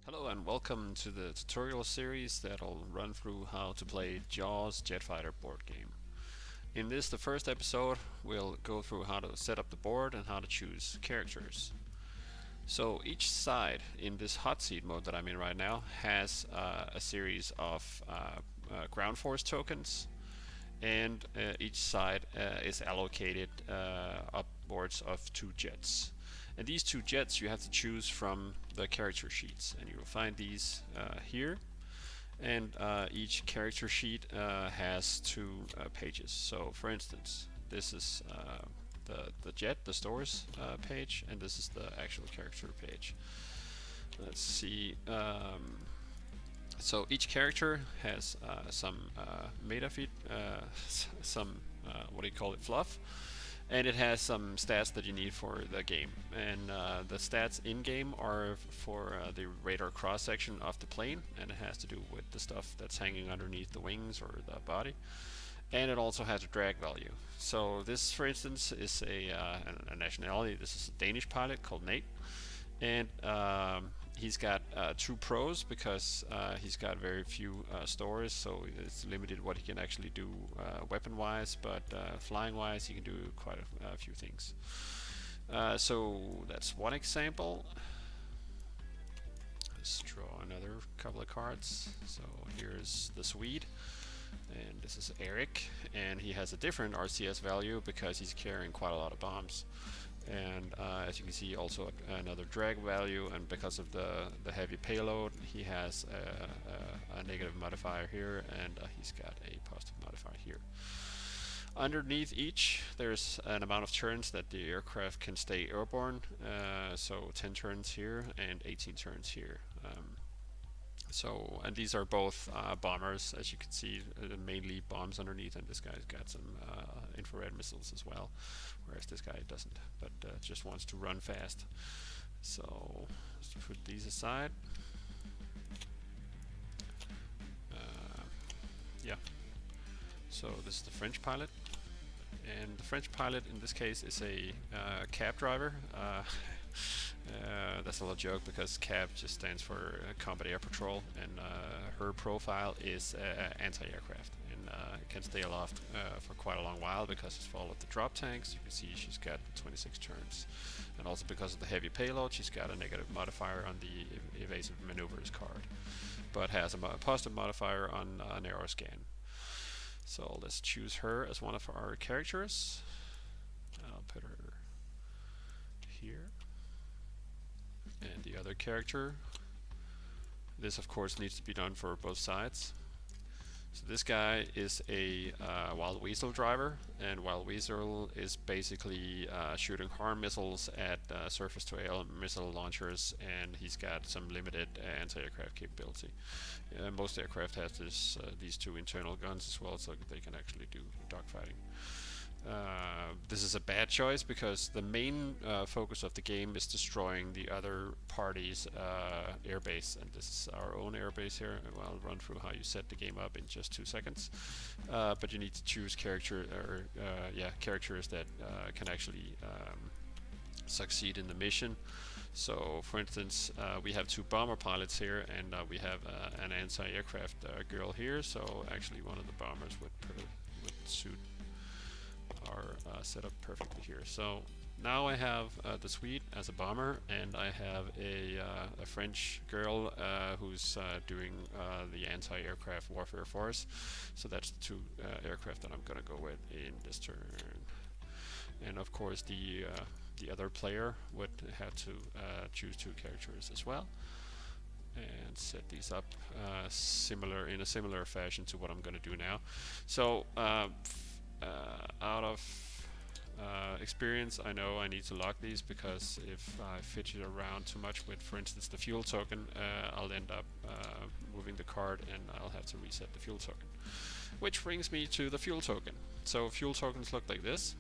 Hello and welcome to the tutorial series that'll run through how to play JAWGS Jet Fighter board game. In this, the first episode, we'll go through how to set up the board and how to choose characters. So each side in this hot seat mode that I'm in right now has a series of ground force tokens, and each side is allocated upwards of 2 jets. And these 2 jets you have to choose from the character sheets, and you will find these here. And each character sheet has 2 pages. So, for instance, this is the jet, the stores page, and this is the actual character page. Let's see. So each character has some meta feed, some what do you call it, fluff, and it has some stats that you need for the game. And the stats in game are for the radar cross section of the plane, and it has to do with the stuff that's hanging underneath the wings or the body. And it also has a drag value. So this, for instance, is a nationality. This is a Danish pilot called Nate, and he's got 2 pros because he's got very few stores, so it's limited what he can actually do weapon-wise, but flying-wise he can do quite a few things. So that's one example. Let's draw another couple of cards. So here's the Swede, and this is Eric, and he has a different RCS value because he's carrying quite a lot of bombs. And as you can see, also another drag value, and because of the heavy payload, he has a negative modifier here, and he's got a positive modifier here. Underneath each, there's an amount of turns that the aircraft can stay airborne, so 10 turns here and 18 turns here. And these are both bombers, as you can see, mainly bombs underneath, and this guy's got some infrared missiles as well, whereas this guy doesn't, but just wants to run fast. So let's put these aside. Yeah. So this is the French pilot, and the French pilot in this case is a cab driver. That's a little joke because CAB just stands for Combat Air Patrol, and her profile is anti-aircraft, and it can stay aloft for quite a long while because it's full of the drop tanks. You can see she's got 26 turns, and also because of the heavy payload, she's got a negative modifier on the evasive maneuvers card, but has a positive modifier on narrow scan. So let's choose her as one of our characters. I'll put her here. And the other character, this of course needs to be done for both sides. So this guy is a Wild Weasel driver, and Wild Weasel is basically shooting harm missiles at surface-to-air missile launchers, and he's got some limited anti-aircraft capability. Most aircraft have these 2 internal guns as well, so they can actually do dogfighting. This is a bad choice because the main focus of the game is destroying the other party's airbase, and this is our own airbase here. I'll run through how you set the game up in just 2 seconds. But you need to choose characters that can actually succeed in the mission. So, for instance, we have 2 bomber pilots here, and we have an anti-aircraft girl here. So, actually, one of the bombers would suit our setup perfectly here. So now I have the Swede as a bomber, and I have a French girl who's doing the anti-aircraft warfare for us. So that's the 2 aircraft that I'm gonna go with in this turn. And of course the other player would have to choose 2 characters as well, and set these up in a similar fashion to what I'm gonna do now. So out of experience, I know I need to lock these because if I fidget around too much with, for instance, the fuel token, I'll end up moving the card, and I'll have to reset the fuel token. Which brings me to the fuel token. So fuel tokens look like this,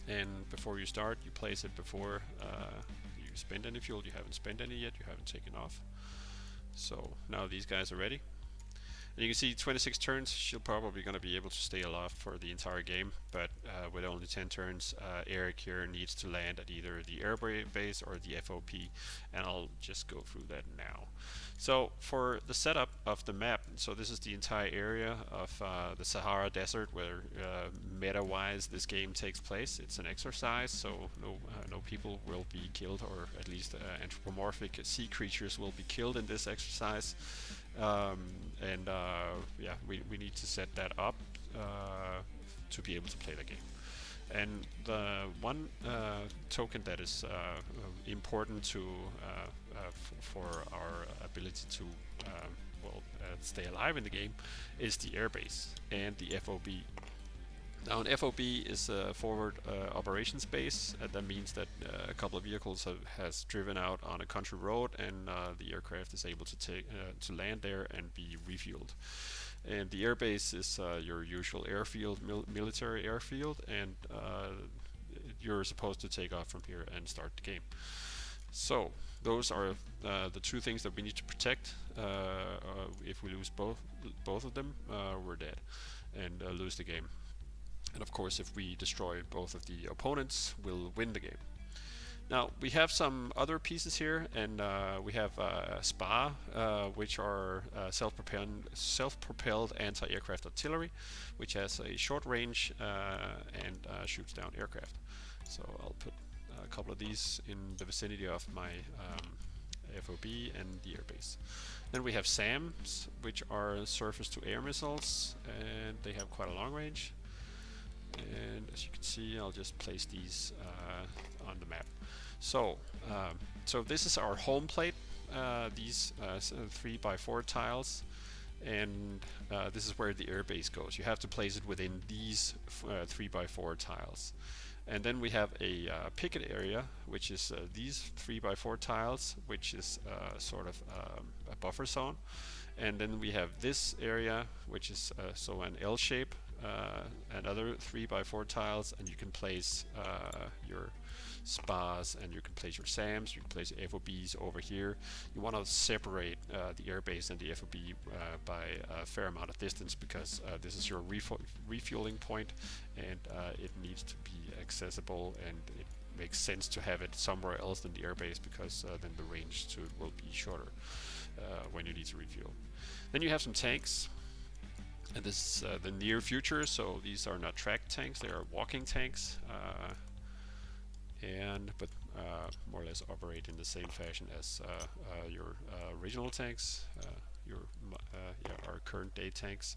and before you start, you place it before you spend any fuel. You haven't spent any yet, you haven't taken off. So now these guys are ready. And you can see 26 turns, she'll probably going to be able to stay aloft for the entire game, but with only 10 turns, Eric here needs to land at either the air base or the FOP, and I'll just go through that now. So for the setup of the map, so this is the entire area of the Sahara Desert where meta-wise this game takes place. It's an exercise, so no people will be killed, or at least anthropomorphic sea creatures will be killed in this exercise. Yeah, we need to set that up to be able to play the game. And the one token that is important to for our ability to stay alive in the game is the airbase and the FOB. Now an FOB is a forward operations base. That means that a couple of vehicles has driven out on a country road, and the aircraft is able to to land there and be refueled. And the airbase is your usual airfield, military airfield, and you're supposed to take off from here and start the game. So those are the two things that we need to protect. If we lose both of them, we're dead and lose the game. And of course, if we destroy both of the opponents, we'll win the game. Now we have some other pieces here, and we have SPA, which are self-propelled anti-aircraft artillery, which has a short range and shoots down aircraft. So I'll put a couple of these in the vicinity of my FOB and the airbase. Then we have SAMs, which are surface-to-air missiles, and they have quite a long range. And as you can see, I'll just place these on the map. So this is our home plate, these 3x4 tiles, and this is where the airbase goes. You have to place it within these 3x4 tiles. And then we have a picket area, which is these 3x4 tiles, which is sort of a buffer zone. And then we have this area, which is so an L shape, another 3x4 tiles, and you can place your SPAs, and you can place your SAMs, you can place your FOBs over here. You want to separate the airbase and the FOB by a fair amount of distance, because this is your refueling point, and it needs to be accessible, and it makes sense to have it somewhere else than the airbase, because then the range to it will be shorter when you need to refuel. Then you have some tanks, and this is the near future, so these are not tracked tanks, they are walking tanks, but more or less operate in the same fashion as your regional tanks, our current day tanks.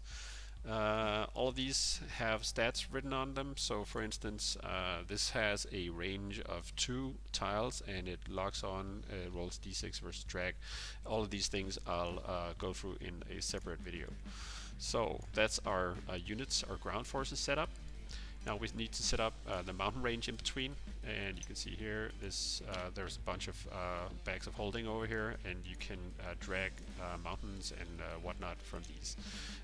All of these have stats written on them. So for instance, this has a range of 2 tiles, and it locks on, rolls d6 versus drag. All of these things I'll go through in a separate video. So that's our units, our ground forces setup. Now we need to set up the mountain range in between, and you can see here there's a bunch of bags of holding over here, and you can drag mountains and whatnot from these.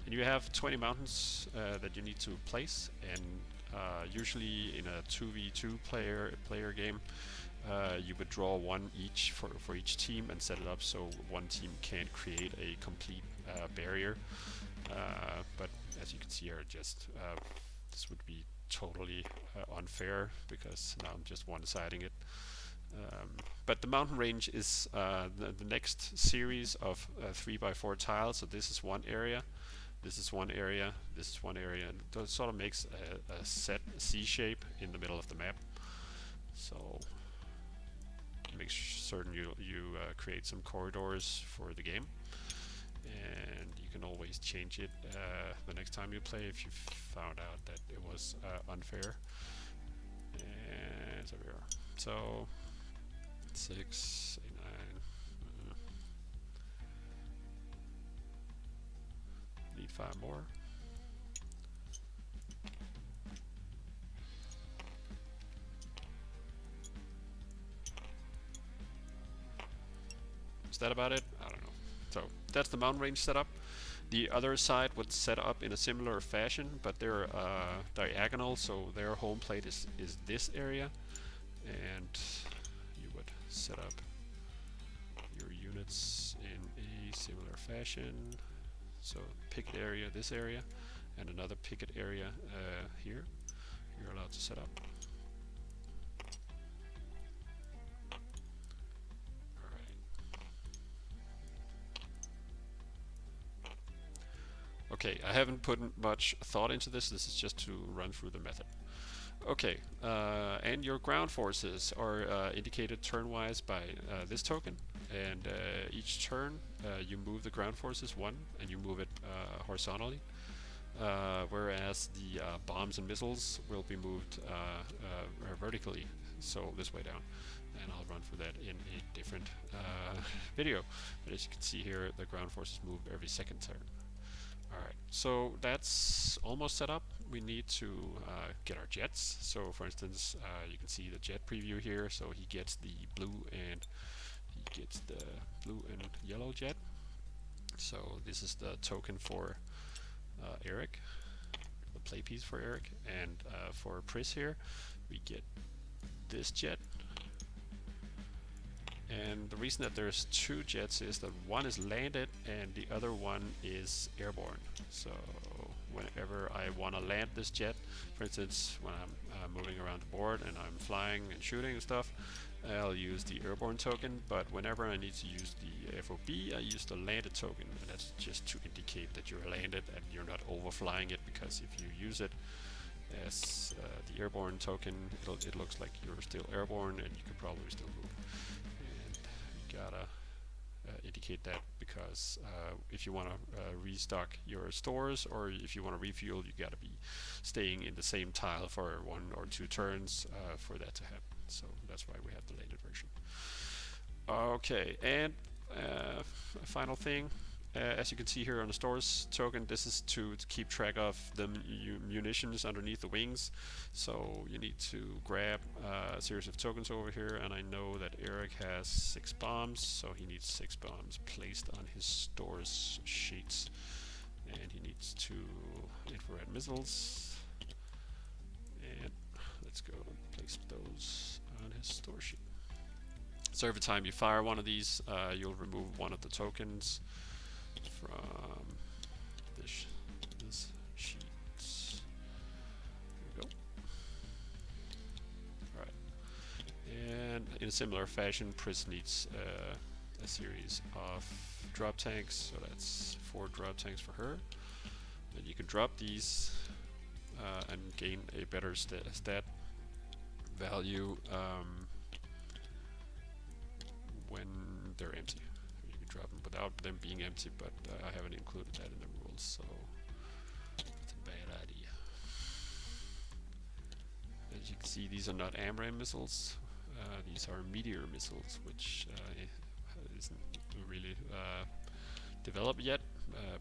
And you have 20 mountains that you need to place, and usually in a 2v2 player game, you would draw one each for each team and set it up so one team can't create a complete barrier. But as you can see here, just this would be totally unfair, because now I'm just one-siding it. But the mountain range is the next series of 3x4 tiles. So this is one area, this is one area, this is one area, and it sort of makes a set C shape in the middle of the map. So make certain you create some corridors for the game, and you can always change it the next time you play if you found out that it was unfair. And so we are. So 6, 8, 9. Need 5 more. Is that about it? I don't know. So that's the mountain range setup. The other side would set up in a similar fashion, but they're diagonal, so their home plate is this area, and you would set up your units in a similar fashion. So picket area, this area, and another picket area here. You're allowed to set up. Okay, I haven't put much thought into this. This is just to run through the method. Okay, and your ground forces are indicated turn-wise by this token. And each turn, you move the ground forces one, and you move it horizontally. Whereas the bombs and missiles will be moved vertically, so this way down. And I'll run through that in a different video. But as you can see here, the ground forces move every second turn. Alright, so that's almost set up. We need to get our jets. So for instance, you can see the jet preview here. So he gets the blue and yellow jet. So this is the token for Eric, the play piece for Eric. And for Pris here, we get this jet. And the reason that there's two jets is that one is landed and the other one is airborne. So whenever I want to land this jet, for instance, when I'm moving around the board and I'm flying and shooting and stuff, I'll use the airborne token. But whenever I need to use the FOB, I use the landed token, and that's just to indicate that you're landed and you're not overflying it. Because if you use it as the airborne token, it looks like you're still airborne and you could probably still move. Gotta indicate that, because if you want to restock your stores, or if you want to refuel, you gotta be staying in the same tile for 1 or 2 turns for that to happen. So that's why we have the landed version. Okay, and a final thing. As you can see here on the stores token, this is to keep track of the munitions underneath the wings. So you need to grab a series of tokens over here, and I know that Eric has 6 bombs, so he needs 6 bombs placed on his stores sheets. And he needs 2 infrared missiles. And let's go place those on his store sheet. So every time you fire one of these, you'll remove one of the tokens from this sheet. There we go. Alright. And in a similar fashion, Pris needs a series of drop tanks, so that's 4 drop tanks for her. Then you can drop these and gain a better stat value when they're empty. Drop them without them being empty, but I haven't included that in the rules, so that's a bad idea. As you can see, these are not AMRAAM missiles, these are meteor missiles, which isn't really developed yet,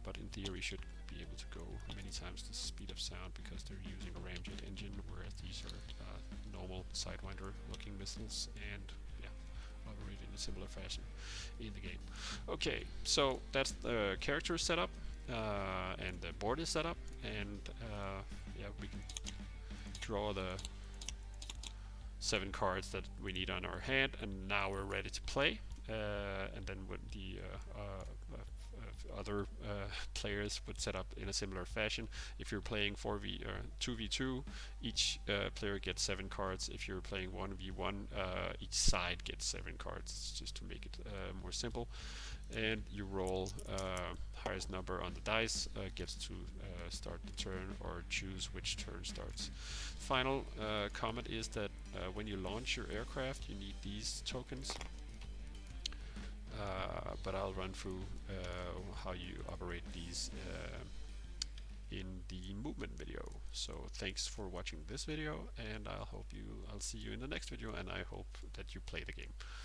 but in theory should be able to go many times the speed of sound, because they're using a ramjet engine, whereas these are normal Sidewinder looking missiles, and operate in a similar fashion in the game. Okay, so that's the character setup, and the board is set up, and we can draw the 7 cards that we need on our hand, and now we're ready to play. And then when the other players would set up in a similar fashion. If you're playing 2v2, each player gets 7 cards. If you're playing 1v1, each side gets 7 cards. It's just to make it more simple. And you roll highest number on the dice gets to start the turn, or choose which turn starts. Final comment is that when you launch your aircraft, you need these tokens. But I'll run through how you operate these in the movement video. So thanks for watching this video, and I'll see you in the next video, and I hope that you play the game.